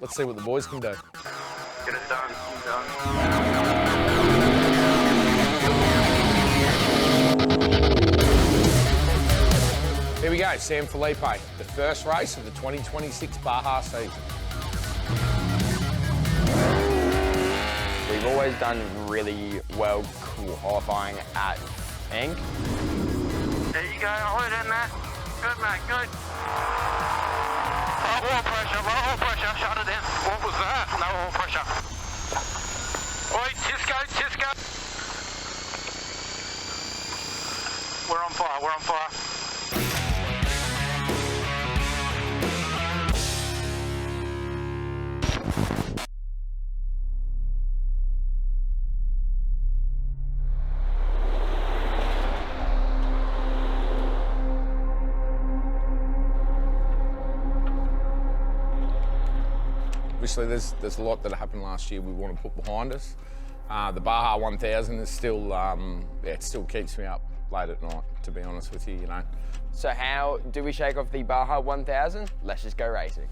Let's see what the boys can do. Get it done. Here we go, San Felipe, the first race of the 2026 Baja season. We've always done really well qualifying at Eng. There you go, hold it in there. Good, mate, good. Low oil pressure, shut it in. What was that? No oil pressure. Oi, Tisco. We're on fire. Obviously, there's a lot that happened last year we want to put behind us. The Baja 1000 is still, it still keeps me up late at night, to be honest with you, you know. So how do we shake off the Baja 1000? Let's just go racing.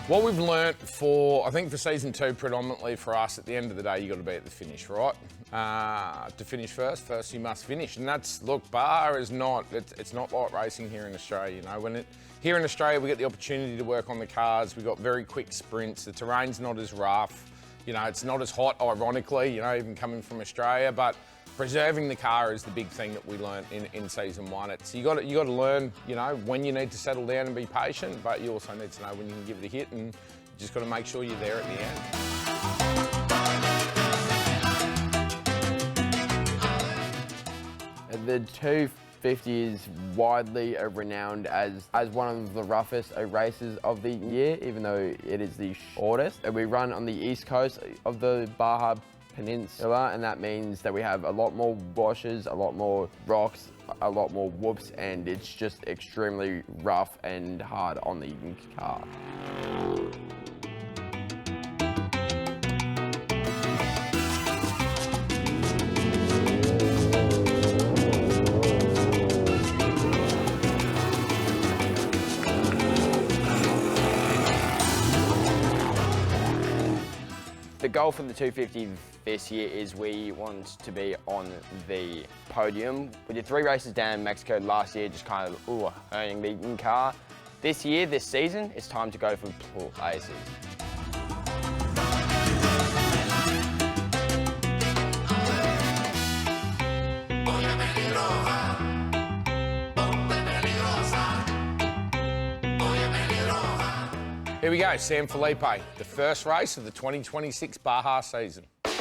What we've learnt I think for season 2 predominantly for us, at the end of the day, you've got to be at the finish, right? To finish first you must finish. And that's, look, Baja is not, it's not like racing here in Australia, you know. Here in Australia, we get the opportunity to work on the cars. We've got very quick sprints. The terrain's not as rough. You know, it's not as hot, ironically, you know, even coming from Australia. But preserving the car is the big thing that we learnt in season 1. You got to learn, you know, when you need to settle down and be patient, but you also need to know when you can give it a hit, and you just got to make sure you're there at the end. The 250 is widely renowned as one of the roughest races of the year, even though it is the shortest. We run on the east coast of the Baja Peninsula, and that means that we have a lot more washes, a lot more rocks, a lot more whoops, and it's just extremely rough and hard on the car. The goal for the 250 this year is we want to be on the podium. We did 3 races down in Mexico last year, just kind of earning the car. This season, it's time to go for places. Here we go, San Felipe, the first race of the 2026 Baja season. So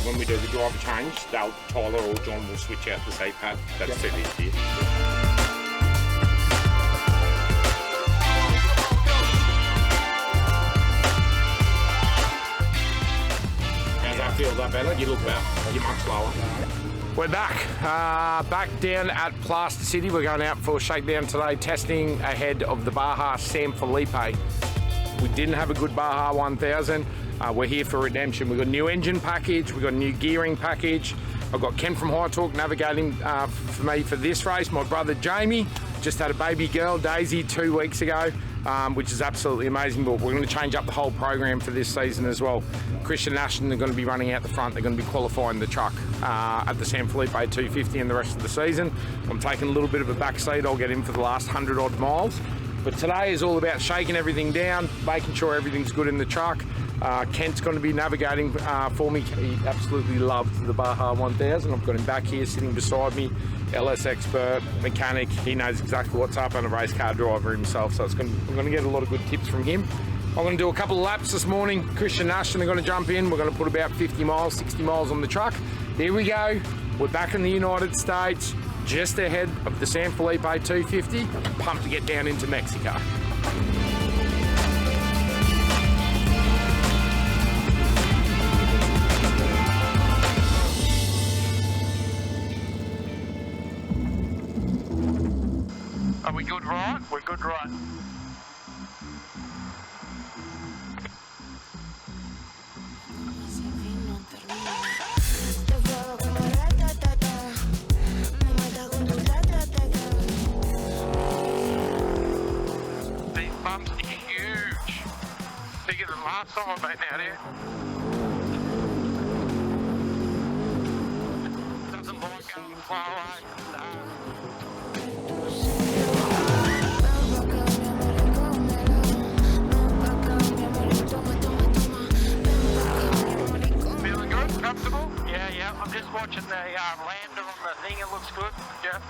when we do the driver change, Tyler or John will switch out the seat pad. That's it here. Feel that better? You look better. You're much slower. We're back. Back down at Plaster City. We're going out for shakedown today, testing ahead of the Baja San Felipe. We didn't have a good Baja 1000. We're here for redemption. We've got a new engine package. We've got a new gearing package. I've got Ken from High Talk navigating for me for this race. My brother Jamie just had a baby girl, Daisy, 2 weeks ago. Which is absolutely amazing, but we're going to change up the whole program for this season as well. Christian and Ashton are going to be running out the front. They're going to be qualifying the truck at the San Felipe 250 and the rest of the season. I'm taking a little bit of a back seat. I'll get in for the last 100 odd miles. But today is all about shaking everything down, making sure everything's good in the truck. Kent's going to be navigating for me. He absolutely loved the Baja 1000. I've got him back here sitting beside me. LS expert, mechanic. He knows exactly what's up, and a race car driver himself. So I'm going to get a lot of good tips from him. I'm going to do a couple of laps this morning. Christian and Ashton are going to jump in. We're going to put about 50 miles, 60 miles on the truck. Here we go. We're back in the United States, just ahead of the San Felipe 250. Pumped to get down into Mexico. last time I've been out here. Doesn't like going far away. Feeling good? Comfortable? Yeah. I'm just watching the lander on the thing. It looks good. Yeah.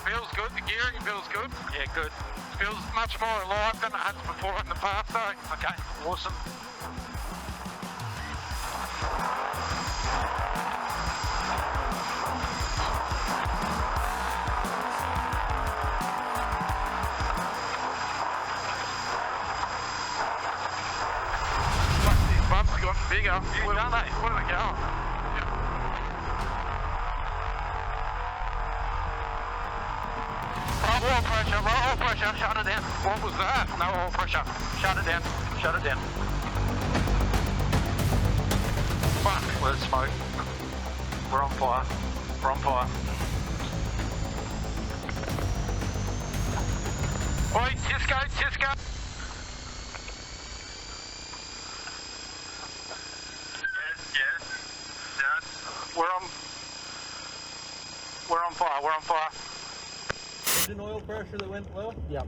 Feels good. The gearing feels good. Yeah, good. Feels much more alive than it has before in the past, though. Okay, awesome. These bumps have gotten bigger. Where are they? Where are they going? Oil pressure, shut it down. What was that? No oil pressure. Shut it down. Fuck, there's smoke. We're on fire. Oi, Cisco. Yes. We're on fire. Engine oil pressure that went low? Yeah.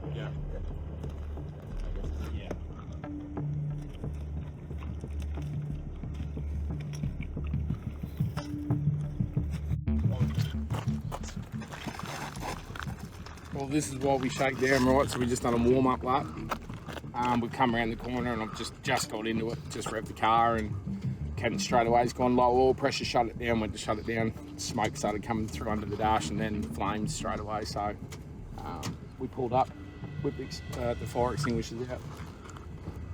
Well, this is why we shake down, right? So we just done a warm-up lap. We've come around the corner and I've just got into it, just revved the car and Kevin straight away has gone low oil pressure, shut it down, went to shut it down. Smoke started coming through under the dash and then flames straight away. So we pulled up, whipped the fire extinguishers out.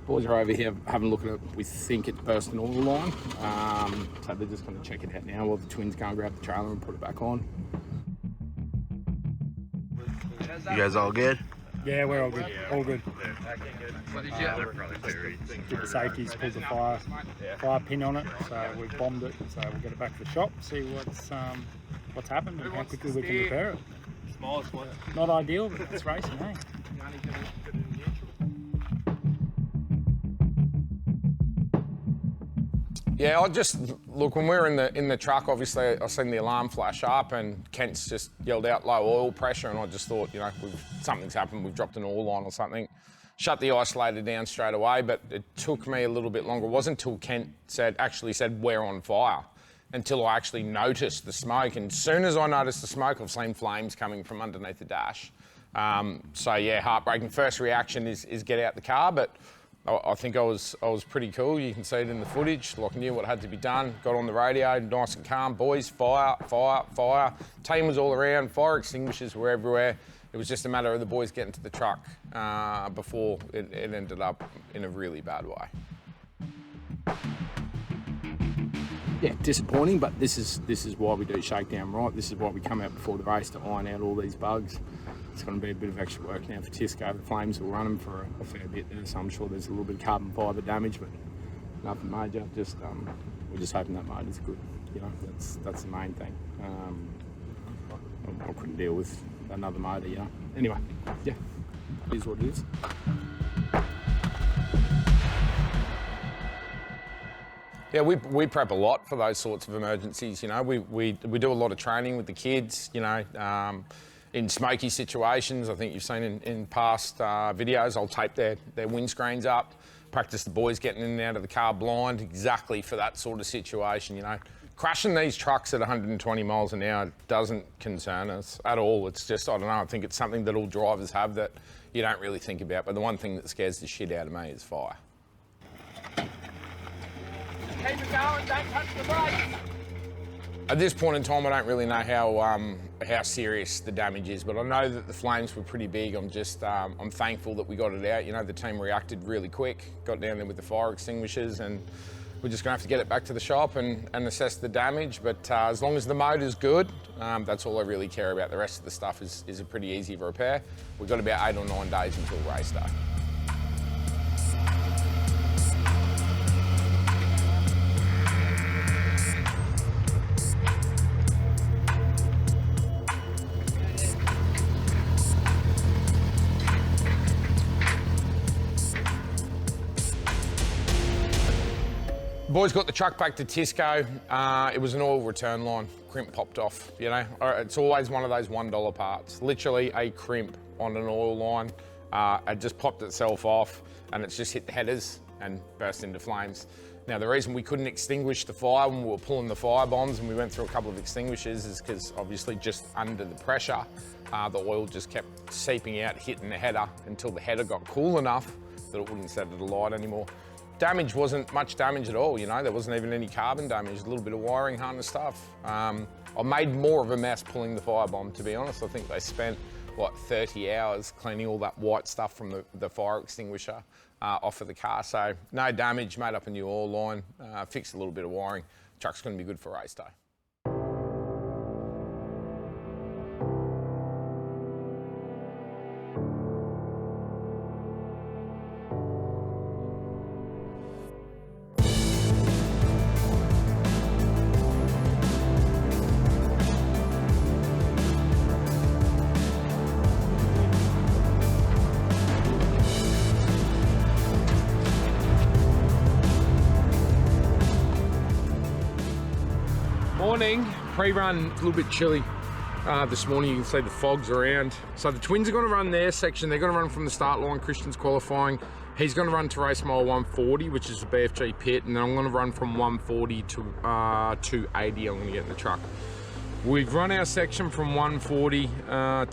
Boys are over here having a look at it. We think it's burst an oil line. So they're just going to check it out now while the twins go and grab the trailer and put it back on. You guys all good? Yeah, we're all good. All good. Did the safeties, pulled the fire pin on it, so we've bombed it. So we'll get it back to the shop, see what's happened and how quickly we can repair it. Smallest one. Not ideal, but it's racing, hey. Yeah, I just look when we were in the truck. Obviously, I seen the alarm flash up, and Kent's just yelled out low oil pressure, and I just thought, you know, something's happened. We've dropped an oil line or something. Shut the isolator down straight away, but it took me a little bit longer. It wasn't until Kent actually said we're on fire, until I actually noticed the smoke. And as soon as I noticed the smoke, I've seen flames coming from underneath the dash. So yeah, heartbreaking. First reaction is get out the car, but I think I was pretty cool. You can see it in the footage. Like, knew what had to be done. Got on the radio, nice and calm. Boys, fire. Team was all around. Fire extinguishers were everywhere. It was just a matter of the boys getting to the truck before it ended up in a really bad way. Yeah, disappointing, but this is why we do shakedown, right? This is why we come out before the race to iron out all these bugs. It's going to be a bit of extra work now for Tisco. The flames will run them for a fair bit there, so I'm sure there's a little bit of carbon fibre damage, but nothing major. Just we're just hoping that motor's good. You know, that's the main thing. I couldn't deal with another motor, you know. Anyway, yeah, it is what it is. Yeah, we prep a lot for those sorts of emergencies. You know, we do a lot of training with the kids. You know. In smoky situations, I think you've seen in past videos, I'll tape their windscreens up, practice the boys getting in and out of the car blind, exactly for that sort of situation, you know. Crashing these trucks at 120 miles an hour doesn't concern us at all. It's just, I don't know, I think it's something that all drivers have that you don't really think about, but the one thing that scares the shit out of me is fire. Keep it going, don't touch the brakes. At this point in time, I don't really know how serious the damage is, but I know that the flames were pretty big. I'm thankful that we got it out. You know, the team reacted really quick, got down there with the fire extinguishers, and we're just going to have to get it back to the shop and assess the damage. But as long as the motor's good, that's all I really care about. The rest of the stuff is a pretty easy repair. We've got about 8 or 9 days until race day. Boys got the truck back to Tisco. It was an oil return line. Crimp popped off, you know. It's always one of those $1 parts. Literally a crimp on an oil line. It just popped itself off and it's just hit the headers and burst into flames. Now, the reason we couldn't extinguish the fire when we were pulling the fire bombs and we went through a couple of extinguishers is because obviously just under the pressure, the oil just kept seeping out, hitting the header until the header got cool enough that it wouldn't set it alight anymore. Damage wasn't much damage at all, you know, there wasn't even any carbon damage, a little bit of wiring harness stuff. I made more of a mess pulling the firebomb, to be honest. I think they spent, like, 30 hours cleaning all that white stuff from the fire extinguisher off of the car. So no damage, made up a new oil line, fixed a little bit of wiring. Truck's gonna be good for race day. Morning, pre-run, a little bit chilly this morning. You can see the fog's around. So the twins are going to run their section. They're going to run from the start line. Christian's qualifying. He's going to run to race mile 140, which is the BFG pit, and then I'm going to run from 140 to 280. I'm going to get in the truck. We've run our section from 140 to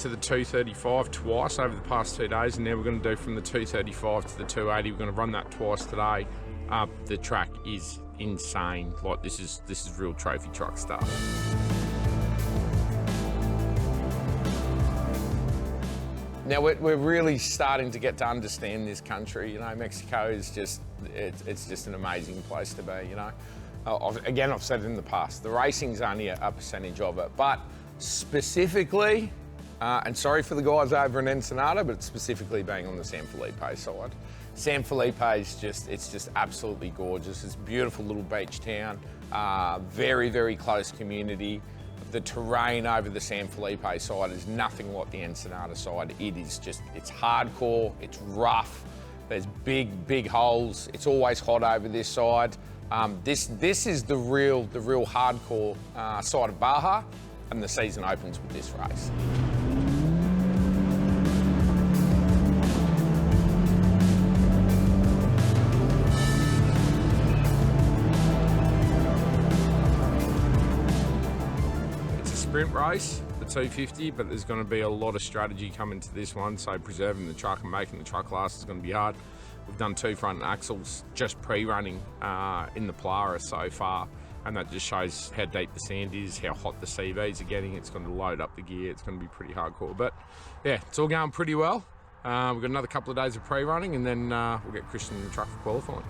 the 235 twice over the past 2 days, and now we're going to do from the 235 to the 280. We're going to run that twice today. The track is insane. Like, this is real trophy truck stuff. Now we're really starting to get to understand this country. You know, Mexico is just, it's just an amazing place to be, you know. Again, I've said it in the past, the racing's only a percentage of it, but specifically, and sorry for the guys over in Ensenada, but specifically being on the San Felipe side. San Felipe is it's just absolutely gorgeous. It's a beautiful little beach town, very, very close community. The terrain over the San Felipe side is nothing like the Ensenada side. It is just, it's hardcore, it's rough, there's big, big holes. It's always hot over this side. This is the real hardcore side of Baja, and the season opens with this race. Sprint race, the 250, but there's going to be a lot of strategy coming to this one, so preserving the truck and making the truck last is going to be hard. We've done 2 front axles just pre-running in the Polaris so far, and that just shows how deep the sand is, how hot the CVs are getting. It's going to load up the gear. It's going to be pretty hardcore, but yeah, it's all going pretty well. We've got another couple of days of pre-running, and then we'll get Christian in the truck for qualifying.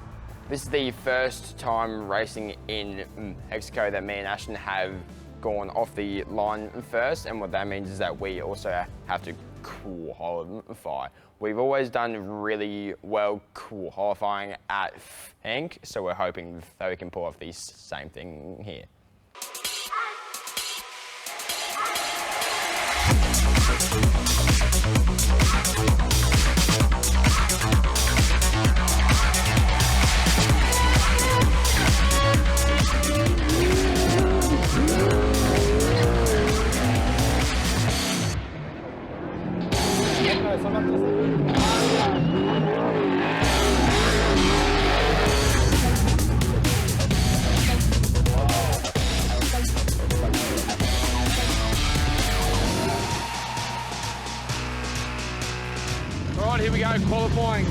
This is the first time racing in Mexico that me and Ashton have gone off the line first, and what that means is that we also have to qualify. We've always done really well qualifying at Hank, so we're hoping that we can pull off the same thing here. Right, here we go, qualifying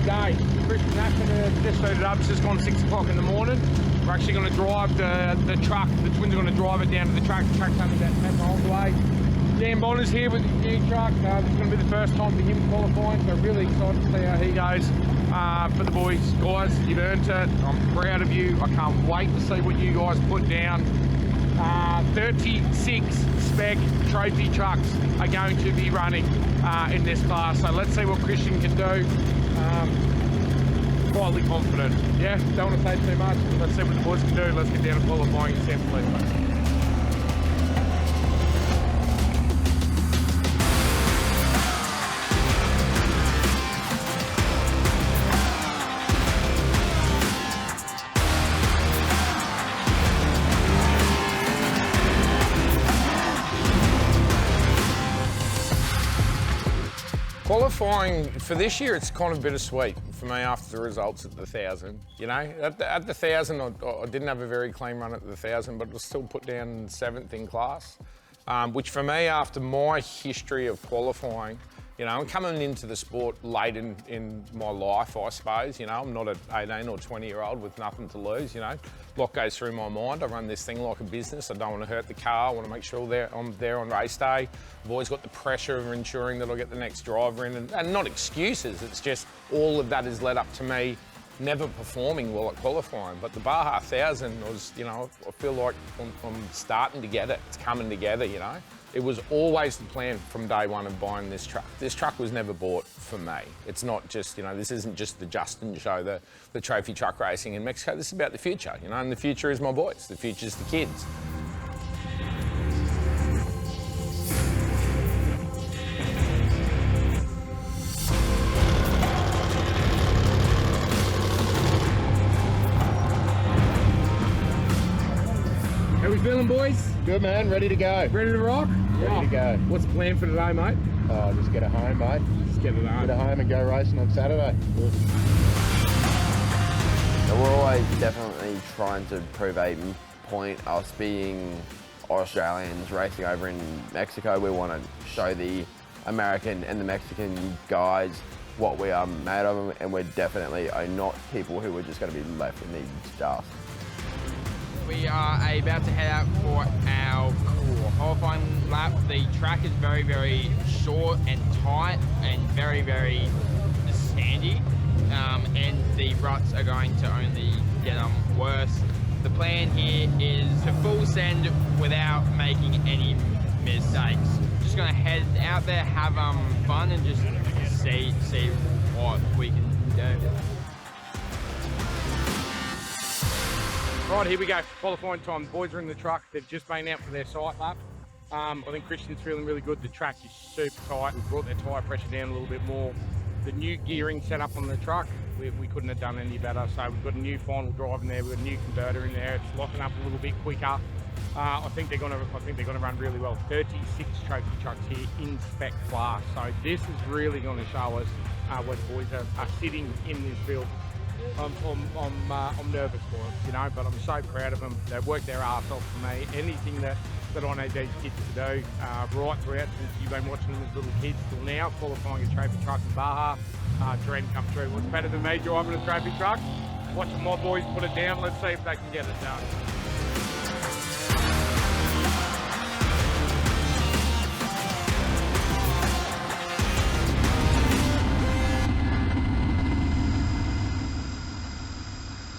day. Christian and Ashton have just suited up. It's just gone 6 o'clock in the morning. We're actually going to drive the truck. The twins are going to drive it down to the track. The track's only about 10 miles away. Dan Bonner's here with the new truck. This is going to be the first time for him qualifying, so really excited to see how he goes. For the boys, guys, you've earned it. I'm proud of you. I can't wait to see what you guys put down. 36 spec trophy trucks are going to be running in this class, so let's see what Christian can do. Quietly confident. Yeah, don't want to say too much, but let's see what the boys can do. Let's get down to qualifying in San Felipe. Qualifying for this year, it's kind of bittersweet for me after the results at the 1,000. You know, at the 1,000, I didn't have a very clean run at the 1,000, but was still put down 7th in class, which for me, after my history of qualifying, you know, and coming into the sport late in my life, I suppose, you know, I'm not an 18 or 20-year-old with nothing to lose, you know. A lot goes through my mind. I run this thing like a business. I don't want to hurt the car. I want to make sure I'm there on race day. I've always got the pressure of ensuring that I get the next driver in, and not excuses. It's just all of that has led up to me never performing well at qualifying. But the Baja 1,000 was, you know, I feel like I'm starting to get it. It's coming together, you know. It was always the plan from day one of buying this truck. This truck was never bought for me. It's not just, you know, this isn't just the Justin show, the trophy truck racing in Mexico. This is about the future, you know, and the future is my boys. The future is the kids. How we feeling, boys? Good, man. Ready to go. Ready to rock? Ready to go. What's the plan for today, mate? Oh, just get it home, mate. Just get it home. Get it home and go racing on Saturday. So we're always definitely trying to prove a point. Us being Australians racing over in Mexico, we want to show the American and the Mexican guys what we are made of, and we definitely are not people who are just going to be left in the dust. We are about to head out for our qualifying lap. The track is very, very short and tight and very, very sandy, and the ruts are going to only get worse. The plan here is to full send without making any mistakes. Just going to head out there, have fun, and just see what we can do. Right, here we go, qualifying time. The boys are in the truck. They've just been out for their sight lap. I think Christian's feeling really good. The track is super tight. We've brought their tyre pressure down a little bit more. The new gearing set up on the truck, we couldn't have done any better. So we've got a new final drive in there. We've got a new converter in there. It's locking up a little bit quicker. I think they're going to run really well. 36 trophy trucks here in spec class. So this is really going to show us where the boys are sitting in this field. I'm nervous for them, you know, but I'm so proud of them. They've worked their arse off for me. Anything that I need these kids to do, right throughout since you've been watching them as little kids till now, qualifying a trophy truck in Baja, dream come true. What's better than me driving a trophy truck? Watching my boys put it down. Let's see if they can get it done.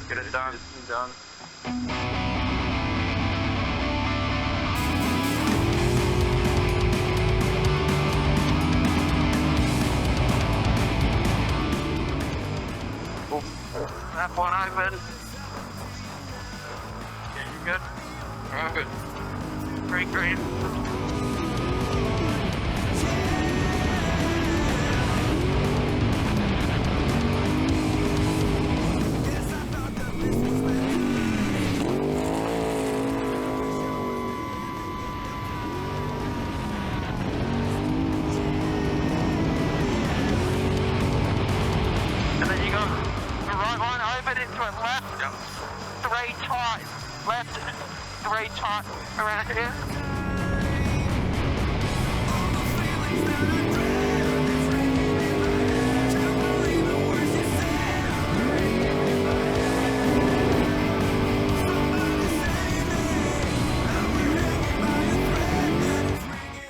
Get it done. Done. That one open. Yeah, you good? Alright, good. Green. And then you go the right one open into it left. Yep. 3 tight. Left 3 tight around here.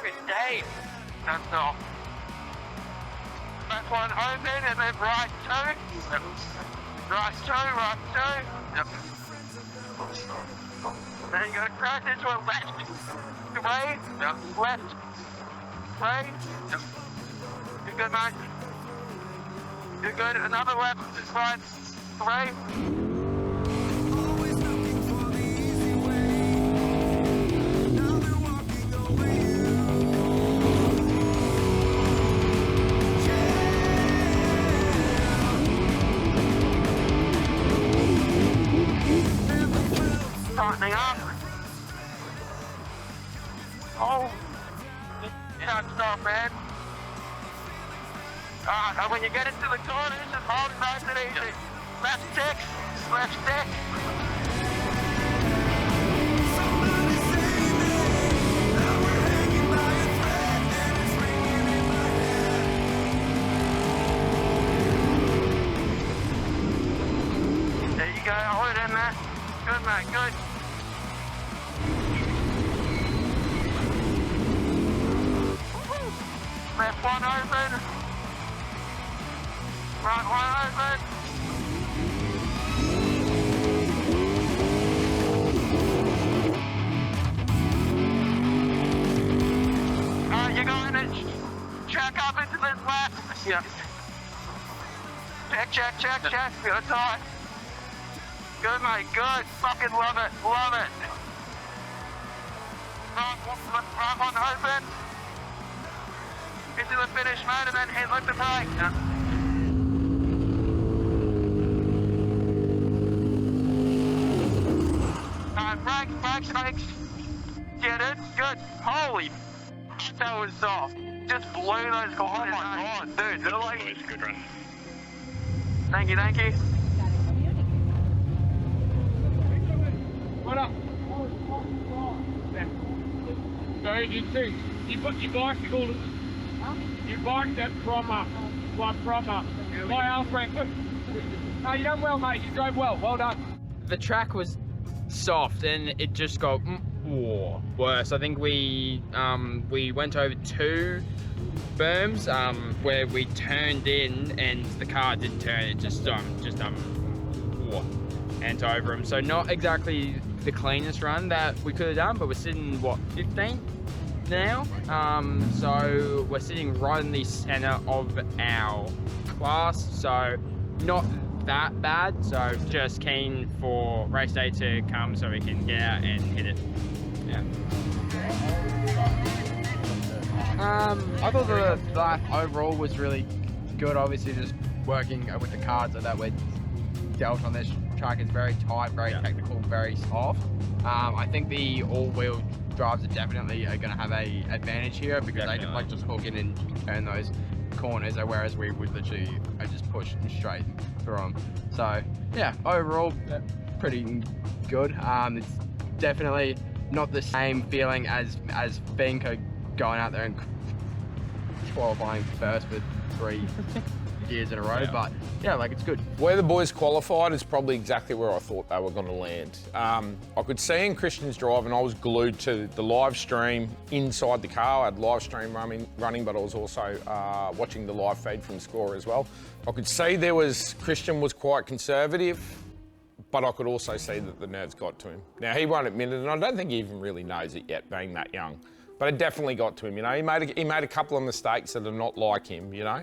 Good day. That's all. Left one open and then right 2. Yep. Right 2, right 2. Yep. Then you're going to crash into a left 3. Yep. Left 3. Yep. You're good, mate. You're good. Another left, right 3. Tightening up. Oh, can't stop, man. And when you get into the corners, just hold it nice and easy. Left stick, left stick. There you go, hold it in there. Good, mate, good. Left one open. Right one open. Alright, you're going to check up into this left. Yeah. Check. Good tight. Good, mate, good. Fucking love it, love it. Right one open. Into the finish, mate, and then hit like the brake. Yeah. Brakes. Get it? Good. Holy, that was soft. Just blew those corners. Oh my god, dude. They're like... Good run. Thank you. What up? So you see, you bicycled, you biked that from my Alfred. No, you done well, mate. You drove well. Well done. The track was soft and it just got worse. I think we went over 2 berms where we turned in and the car didn't turn. It just went over them. So not exactly the cleanest run that we could have done, but we're sitting, what, 15th now? So we're sitting right in the center of our class, so not that bad. So just keen for race day to come so we can get out and hit it. Yeah. I thought the lap overall was really good. Obviously, just working with the cards that we're dealt on this track is very tight, very technical, very soft. I think the all-wheel drives are definitely going to have a advantage here because they can like just hook in and turn those corners, whereas we would literally just push straight through them. So yeah, overall pretty good. It's definitely not the same feeling as Benko going out there and qualifying first for 3 years in a row, but yeah, like it's good. Where the boys qualified is probably exactly where I thought they were going to land. I could see in Christian's drive, and I was glued to the live stream inside the car. I had live stream running, but I was also watching the live feed from Score as well. I could see Christian was quite conservative, but I could also see that the nerves got to him. Now, he won't admit it, and I don't think he even really knows it yet, being that young. But it definitely got to him, you know. He made a couple of mistakes that are not like him, you know.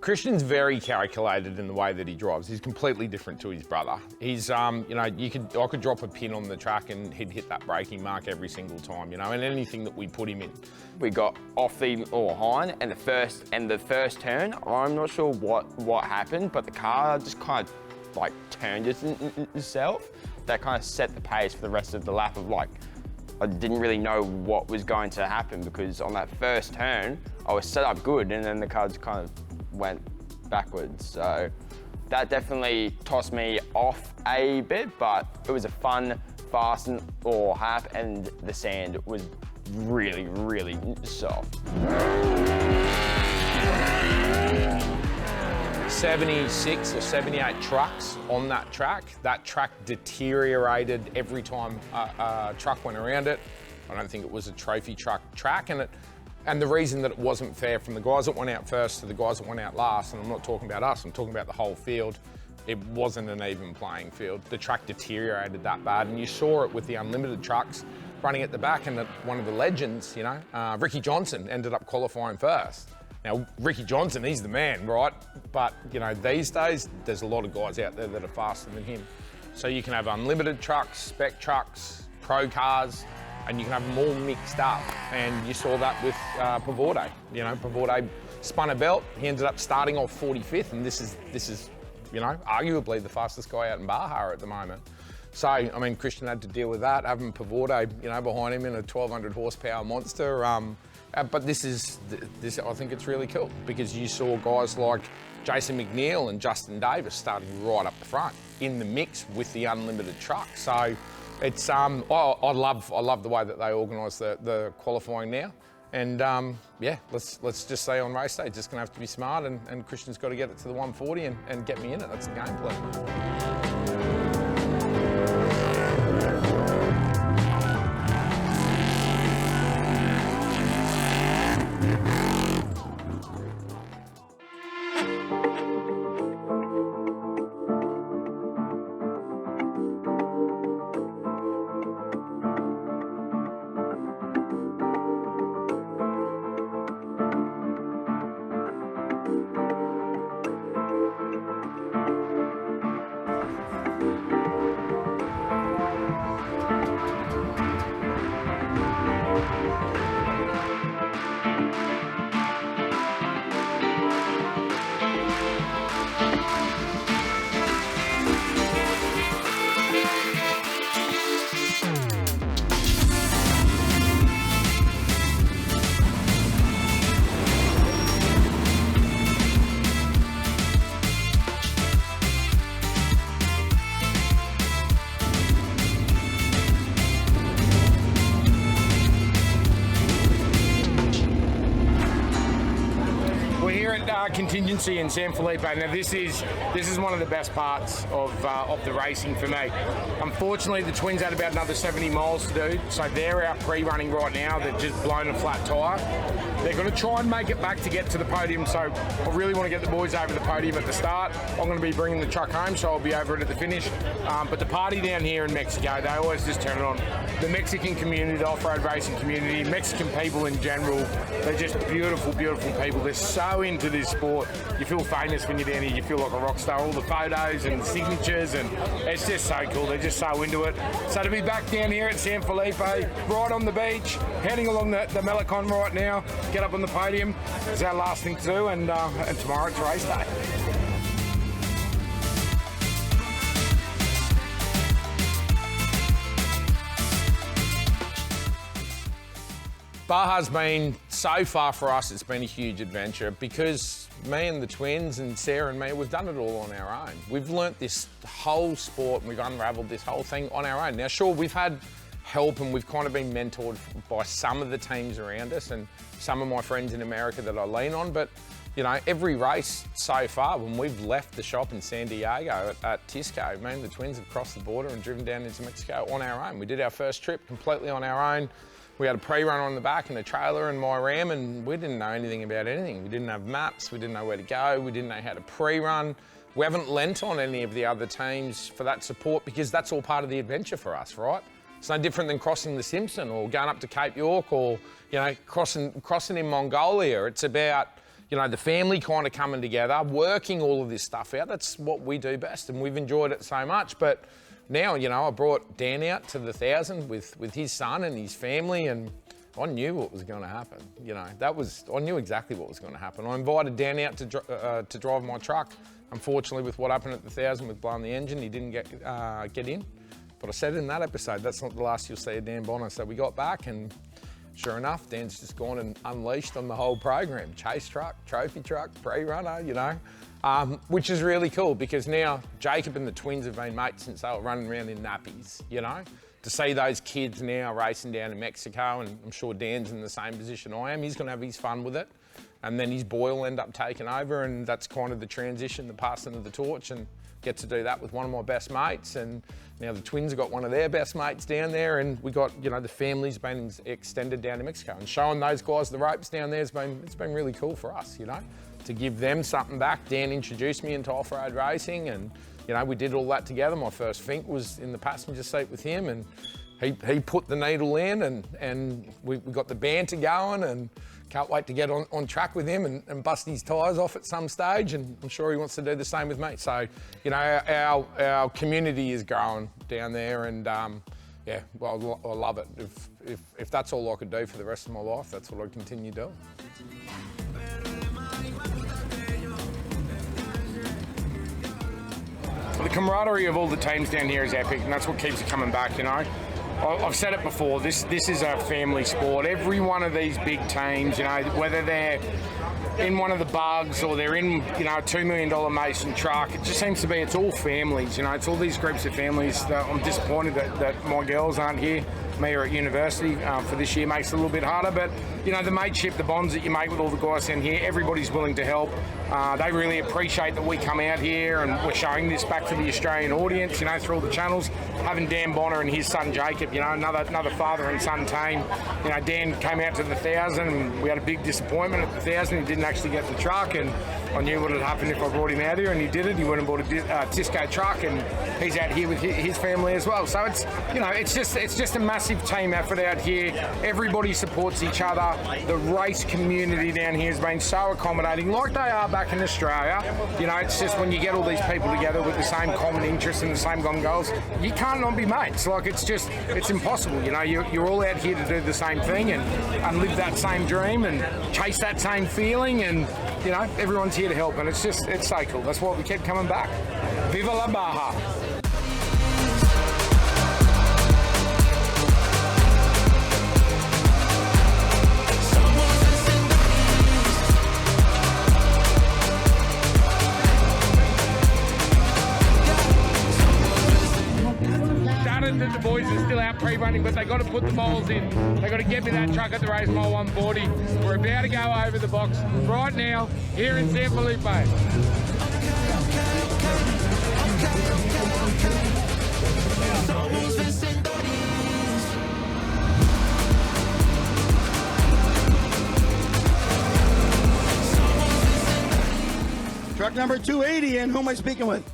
Christian's very calculated in the way that he drives. He's completely different to his brother. He's, you know, I could drop a pin on the track and he'd hit that braking mark every single time, you know, and anything that we put him in. We got off the line and the first turn. I'm not sure what happened, but the car just kind of like turned itself. That kind of set the pace for the rest of the lap of like, I didn't really know what was going to happen because on that first turn, I was set up good and then the car just kind of went backwards. So that definitely tossed me off a bit, but it was a fun, fast lap and the sand was really, really soft. 76 or 78 trucks on that track. That track deteriorated every time a truck went around it. I don't think it was a trophy truck track, and the reason that it wasn't fair from the guys that went out first to the guys that went out last, and I'm not talking about us, I'm talking about the whole field, it wasn't an even playing field. The track deteriorated that bad, and you saw it with the unlimited trucks running at the back, and one of the legends, you know, Ricky Johnson ended up qualifying first. Now, Ricky Johnson, he's the man, right? But, you know, these days, there's a lot of guys out there that are faster than him. So you can have unlimited trucks, spec trucks, pro cars, and you can have them all mixed up. And you saw that with Pavorde. You know, Pavorde spun a belt. He ended up starting off 45th, and this is, you know, arguably the fastest guy out in Baja at the moment. So, I mean, Christian had to deal with that, having Pavorde, you know, behind him in a 1,200 horsepower monster. But this, I think it's really cool because you saw guys like Jason McNeil and Justin Davis started right up the front in the mix with the unlimited truck. So it's I love the way that they organise the qualifying now. And yeah, let's just say on race day, just gonna have to be smart, and Christian's got to get it to the 140 and get me in it. That's the game plan. Contingency in San Felipe. Now this is one of the best parts of the racing for me. Unfortunately, the twins had about another 70 miles to do, so they're out pre-running right now. They've just blown a flat tyre. They're going to try and make it back to get to the podium, so I really want to get the boys over the podium at the start. I'm going to be bringing the truck home, so I'll be over it at the finish. But the party down here in Mexico, they always just turn it on. The Mexican community, the off-road racing community, Mexican people in general, they're just beautiful, beautiful people. They're so into this sport. You feel famous when you're down here. You feel like a rock star. All the photos and the signatures, and it's just so cool. They're just so into it. So to be back down here at San Felipe, right on the beach, heading along the Malecon right now, get up on the podium, is our last thing to do, and tomorrow it's race day. Baja's been, so far for us, it's been a huge adventure because me and the twins and Sarah and me, we've done it all on our own. We've learnt this whole sport and we've unravelled this whole thing on our own. Now, sure, we've had help and we've kind of been mentored by some of the teams around us and some of my friends in America that I lean on, but you know, every race so far, when we've left the shop in San Diego at Tisco, man, the twins have crossed the border and driven down into Mexico on our own. We did our first trip completely on our own. We had a pre-run on the back and a trailer and my Ram, and we didn't know anything about anything. We didn't have maps, we didn't know where to go, we didn't know how to pre-run. We haven't lent on any of the other teams for that support because that's all part of the adventure for us, right? It's no different than crossing the Simpson or going up to Cape York or, you know, crossing in Mongolia. It's about, you know, the family kind of coming together, working all of this stuff out. That's what we do best, and we've enjoyed it so much. But now, you know, I brought Dan out to the 1,000 with his son and his family, and I knew what was going to happen. You know, I knew exactly what was going to happen. I invited Dan out to drive my truck. Unfortunately, with what happened at the 1,000 with blowing the engine, he didn't get in. But I said in that episode, that's not the last you'll see of Dan Bonner. So we got back, and sure enough, Dan's just gone and unleashed on the whole program. Chase truck, trophy truck, pre-runner, you know. Which is really cool because now Jacob and the twins have been mates since they were running around in nappies, you know. To see those kids now racing down to Mexico, and I'm sure Dan's in the same position I am, he's going to have his fun with it. And then his boy will end up taking over, and that's kind of the transition, the passing of the torch, and get to do that with one of my best mates. And now the twins have got one of their best mates down there, and we got, you know, the family's been extended down to Mexico, and showing those guys the ropes down there it's been really cool for us, you know, to give them something back. Dan introduced me into off-road racing, and you know, we did all that together. My first Fink was in the passenger seat with him, and he put the needle in, and we got the banter going, and can't wait to get on track with him and bust his tyres off at some stage, and I'm sure he wants to do the same with me. So, you know, our community is growing down there, and yeah, well, I love it. If that's all I could do for the rest of my life, that's what I'd continue doing. The camaraderie of all the teams down here is epic, and that's what keeps it coming back, you know. I've said it before, this is a family sport. Every one of these big teams, you know, whether they're in one of the bugs, or they're in, you know, a $2 million Mason truck. It just seems to be, it's all families, you know, it's all these groups of families that I'm disappointed that my girls aren't here. Me are at university for this year, makes it a little bit harder, but you know, the mateship, the bonds that you make with all the guys in here, everybody's willing to help. They really appreciate that we come out here and we're showing this back to the Australian audience, you know, through all the channels. Having Dan Bonner and his son Jacob, you know, another father and son team. You know, Dan came out to the 1,000 and we had a big disappointment at the 1,000. He didn't actually get the truck, and I knew what had happened if I brought him out here, and he did it. He went and bought a Tisco truck, and he's out here with his family as well. So it's, you know, it's just a massive team effort out here. Everybody supports each other. The race community down here has been so accommodating, like they are back in Australia. You know, it's just when you get all these people together with the same common interests and the same common goals, you can't not be mates. Like, it's impossible. You know, you're all out here to do the same thing and live that same dream and chase that same feeling, and you know, everyone's here to help, and it's so cool. That's why we kept coming back. Viva la Baja. The boys are still out pre-running, but they got to put the moles in. They got to get me that truck at the race mile 140. We're about to go over the box right now here in San Felipe. Truck number 280, and who am I speaking with?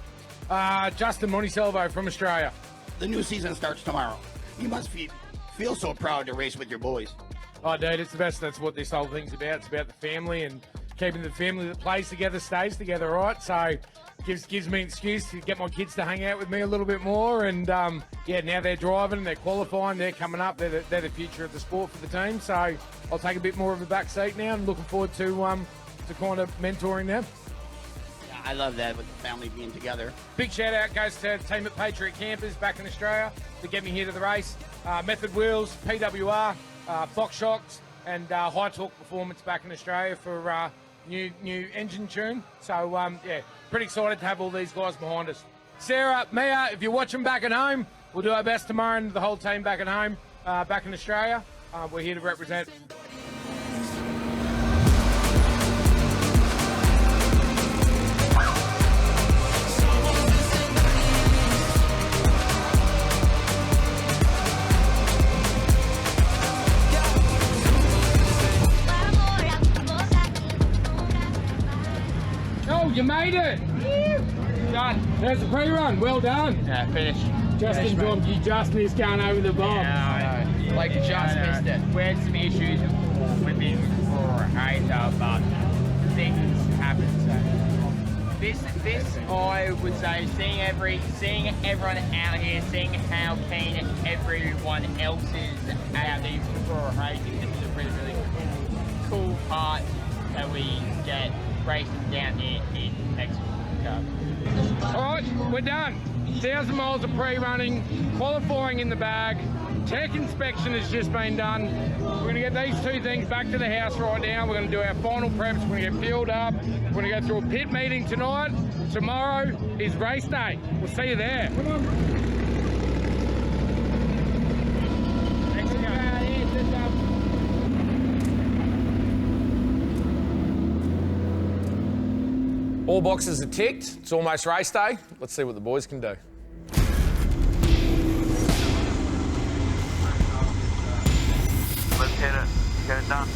Justin Monticelvo from Australia. The new season starts tomorrow. You must feel so proud to race with your boys. Oh, dude, it's the best. That's what this whole thing's about. It's about the family and keeping the family that plays together stays together, right? So gives me an excuse to get my kids to hang out with me a little bit more. And yeah, now they're driving, they're qualifying, they're coming up. They're the future of the sport for the team. So I'll take a bit more of a back seat now, and looking forward to kind of mentoring them. I love that, with the family being together. Big shout out goes to the team at Patriot Campers back in Australia to get me here to the race. Method Wheels, PWR, Fox Shocks, and High Torque Performance back in Australia for new engine tune. So yeah, pretty excited to have all these guys behind us. Sarah, Mia, if you're watching back at home, we'll do our best tomorrow, and the whole team back at home, back in Australia. We're here to represent. You made it! Done. There's the pre-run. Well done. Yeah, finished. Justin Dom, you just missed going over the box. Yeah, I know. Like, just missed it. We had some issues with it for Hater, but things happen. So this I would say, seeing everyone out here, seeing how keen everyone else is out there for racing, this is a really, really cool part that we get racing down here in Mexico. All right, we're done. 1,000 miles of pre-running, qualifying in the bag, tech inspection has just been done. We're going to get these two things back to the house right now. We're going to do our final preps. We're going to get fueled up. We're going to go through a pit meeting tonight. Tomorrow is race day. We'll see you there. Come on. All boxes are ticked. It's almost race day. Let's see what the boys can do. Let's hit it. Get it done.